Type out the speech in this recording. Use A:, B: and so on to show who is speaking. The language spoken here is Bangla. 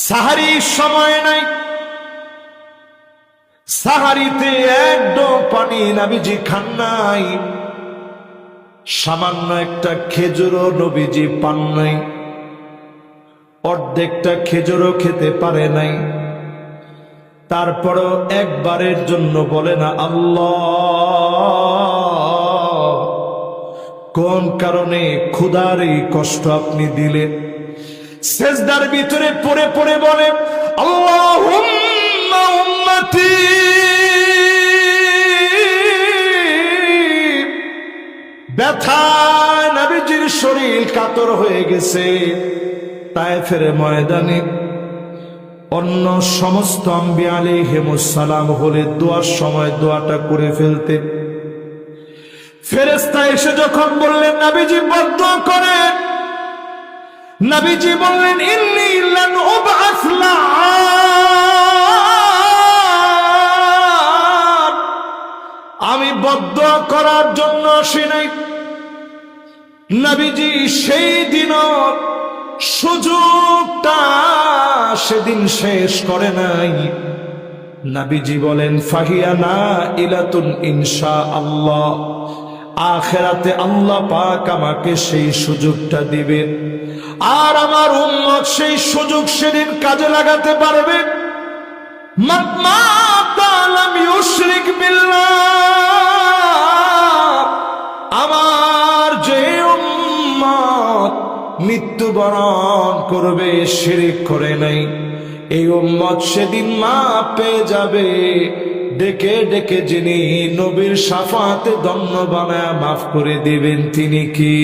A: সাহারির সময় নাই, সাহারিতে একদম পানি নবীজি খান নাই, সামান্য একটা খেজুরও নবীজি পান নাই, অর্ধেকটা খেজুরও খেতে পারে নাই। তারপরও একবারের জন্য বলে না আল্লাহ, কোন কারণে ক্ষুধার এই কষ্ট আপনি দিলেন? সেজদার ভিতরে পড়ে পড়ে বলে আল্লাহুম্মা উম্মতি, ব্যথায় নবীজির শরীর কাতর হয়ে গেছে। তায়েফের ময়দানে অন্য সমস্ত আম্বিয়া আলাইহিমুস সালাম হলে দোয়ার সময় দোয়াটা করে ফেলতেন। ফেরেশতা এসে যখন বললেন নবীজি বদদুয়া করেন, নবীজি বললেন ইন্নী লান উবআস লাআন, আমি বদদুয়া করার জন্য আসি নাই। নবীজি সেই দিন সুযোগটা সেদিন শেষ করে নাই। নবীজি বলেন ফাহিয়া নাইলাতুন ইনশাআল্লাহ, আখিরাতে আল্লাহ পাক আমাকে সেই সুযোগটা দিবেন, আর আমার উম্মত সেই সুযোগ সেদিন কাজে লাগাতে পারবে। মা লাম ইউশরিক বিল্লাহ, আমার যে উম্মত মৃত্যুবরণ করবে শিরক করে নাই, এই উম্মত সেদিন মাফ পেয়ে যাবে। ডেকে ডেকে যিনি নবীর শাফাতে ধন্য বানায় মাফ করে দিবেন তিনি কি?